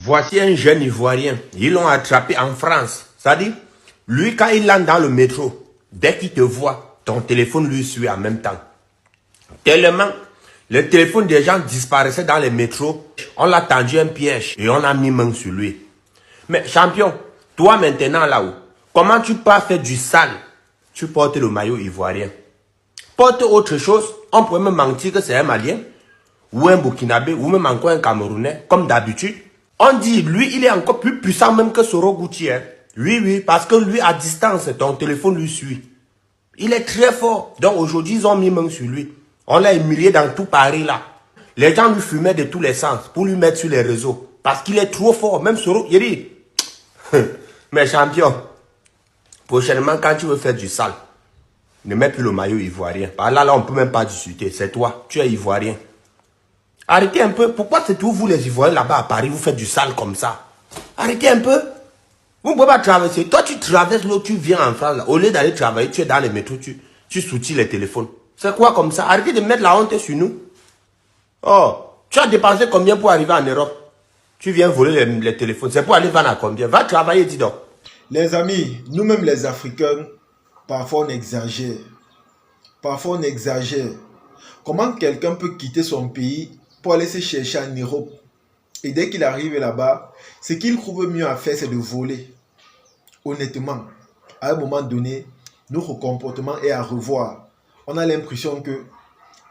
Voici un jeune Ivoirien. Ils l'ont attrapé en France. Ça dit, lui, quand il entre dans le métro, dès qu'il te voit, ton téléphone lui suit en même temps. Tellement, le téléphone des gens disparaissait dans les métros. On a tendu un piège et on a mis main sur lui. Mais champion, toi maintenant là-haut, comment tu peux faire du sale? Tu portes le maillot ivoirien. Porte autre chose, on pourrait me mentir que c'est un Malien, ou un Burkinabé, ou même encore un Camerounais, comme d'habitude. On dit, lui, il est encore plus puissant même que Soro Gucci. Hein. Oui, parce que lui, à distance, ton téléphone lui suit. Il est très fort. Donc aujourd'hui, ils ont mis main sur lui. On l'a humilié dans tout Paris là. Les gens lui fumaient de tous les sens pour lui mettre sur les réseaux. Parce qu'il est trop fort. Même Soro, il dit, mais champion, prochainement, quand tu veux faire du sale, ne mets plus le maillot ivoirien. Par là, on ne peut même pas discuter. C'est toi, tu es ivoirien. Arrêtez un peu. Pourquoi c'est tous vous les Ivoiriens là-bas à Paris, vous faites du sale comme ça? Arrêtez un peu. Vous ne pouvez pas traverser. Toi, tu traverses l'eau, tu viens en France. Là. Au lieu d'aller travailler, tu es dans les métros, tu soutiens les téléphones. C'est quoi comme ça? Arrêtez de mettre la honte sur nous. Oh, tu as dépensé combien pour arriver en Europe? Tu viens voler les téléphones. C'est pour aller vendre à combien? Va travailler, dis donc. Les amis, nous-mêmes les Africains, parfois on exagère. Parfois on exagère. Comment quelqu'un peut quitter son pays pour aller se chercher en Europe? Et dès qu'il arrive là-bas, ce qu'il trouve mieux à faire, c'est de voler. Honnêtement, à un moment donné, notre comportement est à revoir. On a l'impression que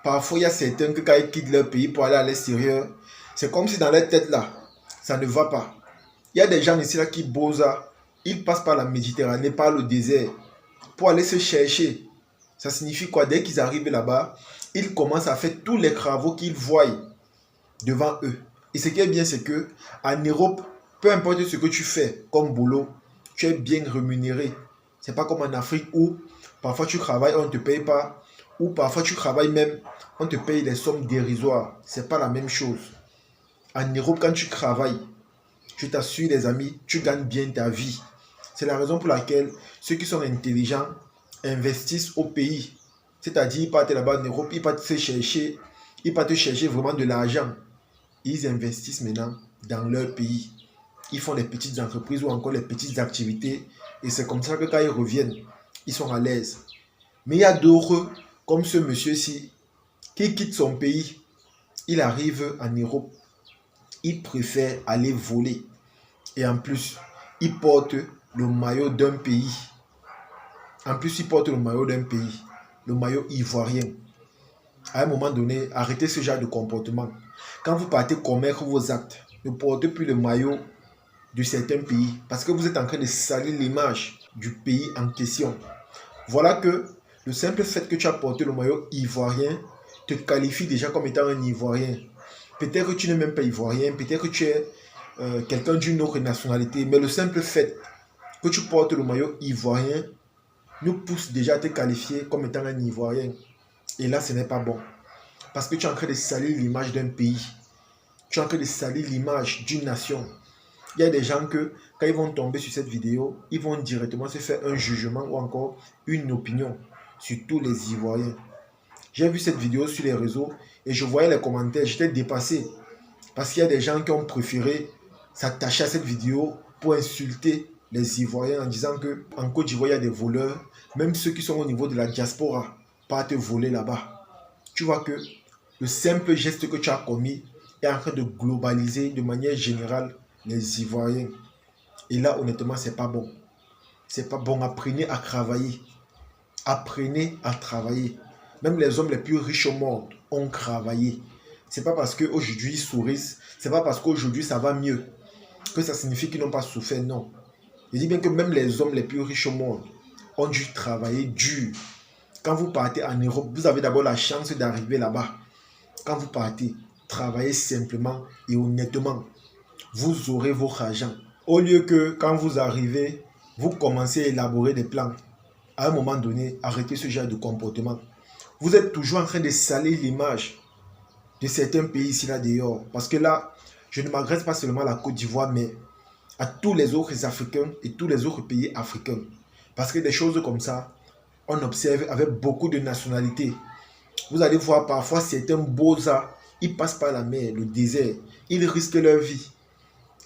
parfois il y a certains que quand ils quittent leur pays pour aller à l'extérieur, c'est comme si dans leur tête là, ça ne va pas. Il y a des gens ici là qui bossent, ils passent par la Méditerranée, par le désert, pour aller se chercher. Ça signifie quoi? Dès qu'ils arrivent là-bas, ils commencent à faire tous les travaux qu'ils voient devant eux. Et ce qui est bien, c'est que en Europe, peu importe ce que tu fais comme boulot, tu es bien rémunéré. C'est pas comme en Afrique où parfois tu travailles, on ne te paye pas, ou parfois tu travailles même, on te paye des sommes dérisoires. C'est pas la même chose. En Europe, quand tu travailles, je t'assure les amis, tu gagnes bien ta vie. C'est la raison pour laquelle ceux qui sont intelligents investissent au pays. C'est-à-dire, ils partent là-bas en Europe, ils partent te chercher vraiment de l'argent. Ils investissent maintenant dans leur pays. Ils font les petites entreprises ou encore les petites activités. Et c'est comme ça que quand ils reviennent, ils sont à l'aise. Mais il y a d'autres, comme ce monsieur-ci, qui quitte son pays. Il arrive en Europe. Il préfère aller voler. Et en plus, il porte le maillot d'un pays. Le maillot ivoirien. À un moment donné, arrêtez ce genre de comportement. Quand vous partez commettre vos actes, ne portez plus le maillot de certains pays parce que vous êtes en train de salir l'image du pays en question. Voilà que le simple fait que tu as porté le maillot ivoirien te qualifie déjà comme étant un Ivoirien. Peut-être que tu n'es même pas Ivoirien, peut-être que tu es quelqu'un d'une autre nationalité, mais le simple fait que tu portes le maillot ivoirien nous pousse déjà à te qualifier comme étant un Ivoirien. Et là, ce n'est pas bon. Parce que tu es en train de salir l'image d'un pays. Tu es en train de salir l'image d'une nation. Il y a des gens que, quand ils vont tomber sur cette vidéo, ils vont directement se faire un jugement ou encore une opinion sur tous les Ivoiriens. J'ai vu cette vidéo sur les réseaux et je voyais les commentaires, j'étais dépassé. Parce qu'il y a des gens qui ont préféré s'attacher à cette vidéo pour insulter les Ivoiriens en disant qu'en Côte d'Ivoire, il y a des voleurs. Même ceux qui sont au niveau de la diaspora partent voler là-bas. Tu vois que le simple geste que tu as commis est en train de globaliser de manière générale les Ivoiriens. Et là, honnêtement, c'est pas bon. C'est pas bon. Apprenez à travailler. Apprenez à travailler. Même les hommes les plus riches au monde ont travaillé. C'est pas parce qu'aujourd'hui ils sourient, c'est pas parce qu'aujourd'hui ça va mieux que ça signifie qu'ils n'ont pas souffert, non. Je dis bien que même les hommes les plus riches au monde ont dû travailler dur. Quand vous partez en Europe, vous avez d'abord la chance d'arriver là-bas. Quand vous partez, travaillez simplement et honnêtement. Vous aurez votre argent. Au lieu que quand vous arrivez, vous commencez à élaborer des plans. À un moment donné, arrêtez ce genre de comportement. Vous êtes toujours en train de salir l'image de certains pays ici là dehors. Parce que là, je ne m'adresse pas seulement à la Côte d'Ivoire, mais à tous les autres Africains et tous les autres pays africains. Parce que des choses comme ça, on observe avec beaucoup de nationalités. Vous allez voir parfois certains beaux-arts, ils passent par la mer, le désert, ils risquent leur vie.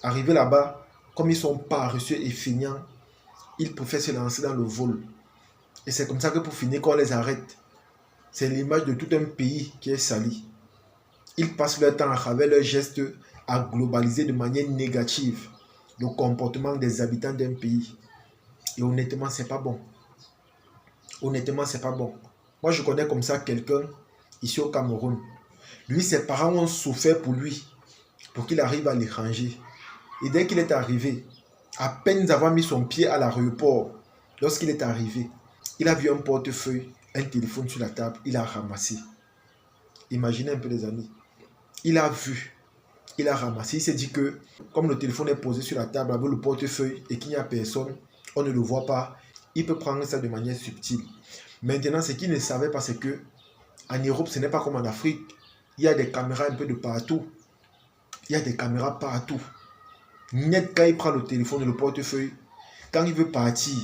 Arrivés là-bas, comme ils sont paresseux et feignants, ils préfèrent se lancer dans le vol. Et c'est comme ça que pour finir, quand on les arrête, c'est l'image de tout un pays qui est sali. Ils passent leur temps à travers leurs gestes à globaliser de manière négative le comportement des habitants d'un pays. Et honnêtement, c'est pas bon. Honnêtement, c'est pas bon. Moi, je connais comme ça quelqu'un ici au Cameroun. Lui, ses parents ont souffert pour lui, pour qu'il arrive à l'étranger. Et dès qu'il est arrivé, à peine avoir mis son pied à l'aéroport, lorsqu'il est arrivé, il a vu un portefeuille, un téléphone sur la table, il a ramassé. Imaginez un peu les amis. Il a vu, il a ramassé, il s'est dit que comme le téléphone est posé sur la table avec le portefeuille et qu'il n'y a personne, on ne le voit pas, il peut prendre ça de manière subtile. Maintenant, ce qu'il ne savait pas, c'est que en Europe, ce n'est pas comme en Afrique. Il y a des caméras un peu de partout. Il y a des caméras partout. Net, quand il prend le téléphone et le portefeuille, quand il veut partir,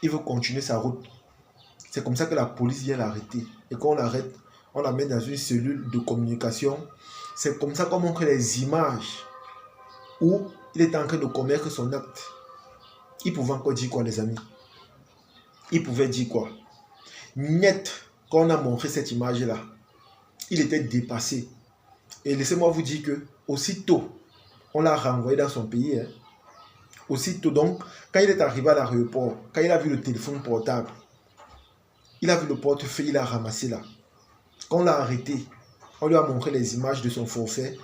il veut continuer sa route. C'est comme ça que la police vient l'arrêter. Et quand on l'arrête, on la met dans une cellule de communication. C'est comme ça qu'on montre les images où il est en train de commettre son acte. Il pouvait encore dire quoi, les amis? Il pouvait dire quoi? Net, quand on a montré cette image-là, il était dépassé. Et laissez-moi vous dire que aussitôt, on l'a renvoyé dans son pays. Aussitôt, donc, quand il est arrivé à l'aéroport, quand il a vu le téléphone portable, il a vu le portefeuille, il a ramassé là. Quand on l'a arrêté, on lui a montré les images de son forfait.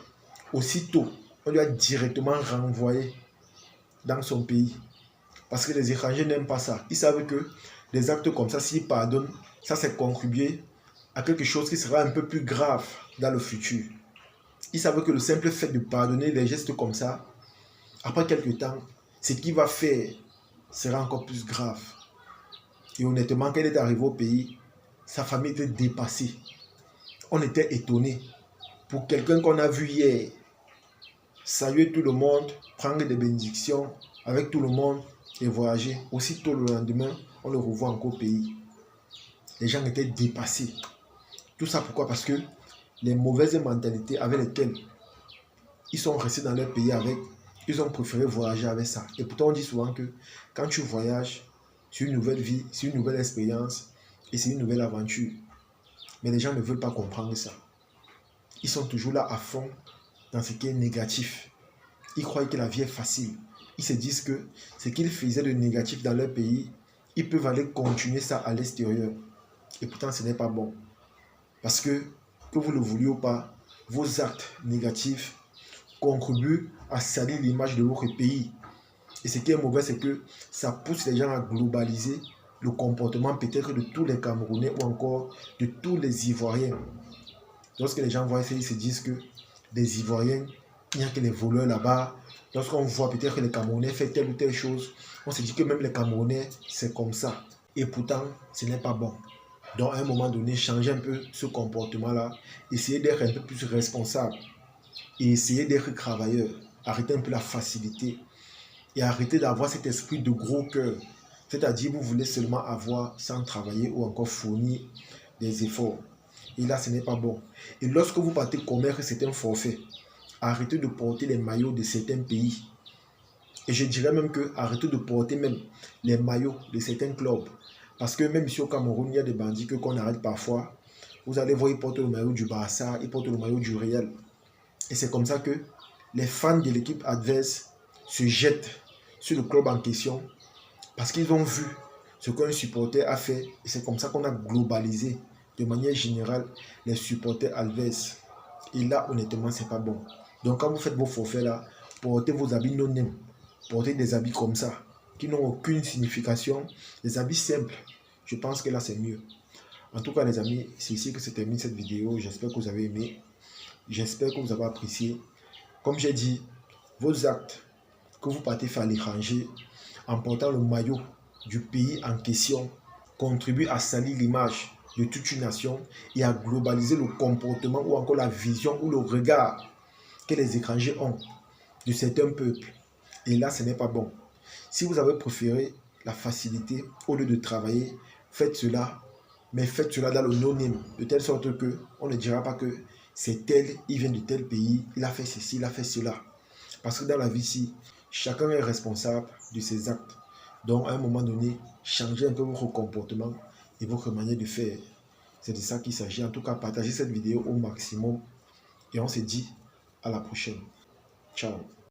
Aussitôt, on lui a directement renvoyé dans son pays. Parce que les étrangers n'aiment pas ça. Ils savent que des actes comme ça, s'ils pardonnent, ça c'est contribuer à quelque chose qui sera un peu plus grave dans le futur. Ils savent que le simple fait de pardonner les gestes comme ça, après quelques temps, ce qu'il va faire sera encore plus grave. Et honnêtement, quand il est arrivé au pays, sa famille était dépassée. On était étonnés. Pour quelqu'un qu'on a vu hier, saluer tout le monde, prendre des bénédictions avec tout le monde et voyager. Aussitôt le lendemain, on le revoit encore au pays. Les gens étaient dépassés. Tout ça pourquoi? Parce que les mauvaises mentalités avec lesquelles ils sont restés dans leur pays avec, ils ont préféré voyager avec ça. Et pourtant, on dit souvent que quand tu voyages, c'est une nouvelle vie, c'est une nouvelle expérience et c'est une nouvelle aventure. Mais les gens ne veulent pas comprendre ça. Ils sont toujours là à fond dans ce qui est négatif. Ils croient que la vie est facile. Ils se disent que ce qu'ils faisaient de négatif dans leur pays, ils peuvent aller continuer ça à l'extérieur. Et pourtant, ce n'est pas bon. Parce que vous le vouliez ou pas, vos actes négatifs contribuent à salir l'image de votre pays. Et ce qui est mauvais, c'est que ça pousse les gens à globaliser le comportement peut-être de tous les Camerounais ou encore de tous les Ivoiriens. Lorsque les gens voient ça, ils se disent que les Ivoiriens, il n'y a que les voleurs là-bas. Lorsqu'on voit peut-être que les Camerounais font telle ou telle chose, on se dit que même les Camerounais, c'est comme ça. Et pourtant, ce n'est pas bon. Donc, à un moment donné, changer un peu ce comportement-là, essayer d'être un peu plus responsable et essayer d'être travailleur. Arrêter un peu la facilité et arrêter d'avoir cet esprit de gros cœur. C'est-à-dire, vous voulez seulement avoir sans travailler ou encore fournir des efforts. Et là, ce n'est pas bon. Et lorsque vous partez commettre certains forfaits, arrêtez de porter les maillots de certains pays. Et je dirais même que arrêtez de porter même les maillots de certains clubs. Parce que même ici au Cameroun, il y a des bandits qu'on arrête parfois. Vous allez voir, ils portent le maillot du Barça, ils portent le maillot du Real. Et c'est comme ça que les fans de l'équipe adverse se jettent sur le club en question parce qu'ils ont vu ce qu'un supporter a fait. Et c'est comme ça qu'on a globalisé de manière générale les supporters adverses. Et là, honnêtement, c'est pas bon. Donc, quand vous faites vos forfaits là, portez vos habits non-name. Portez des habits comme ça, qui n'ont aucune signification. Des habits simples. Je pense que là, c'est mieux. En tout cas, les amis, c'est ici que se termine cette vidéo. J'espère que vous avez aimé. J'espère que vous avez apprécié. Comme j'ai dit, vos actes que vous partez faire à l'étranger en portant le maillot du pays en question contribuent à salir l'image de toute une nation et à globaliser le comportement ou encore la vision ou le regard que les étrangers ont de certains peuples. Et là, ce n'est pas bon. Si vous avez préféré la facilité au lieu de travailler, faites cela, mais faites cela dans le no-name, de telle sorte que on ne dira pas que c'est tel, il vient de tel pays, il a fait ceci, il a fait cela. Parce que dans la vie ici, chacun est responsable de ses actes. Donc, à un moment donné, changez un peu votre comportement et votre manière de faire. C'est de ça qu'il s'agit. En tout cas, partagez cette vidéo au maximum et on se dit à la prochaine. Ciao.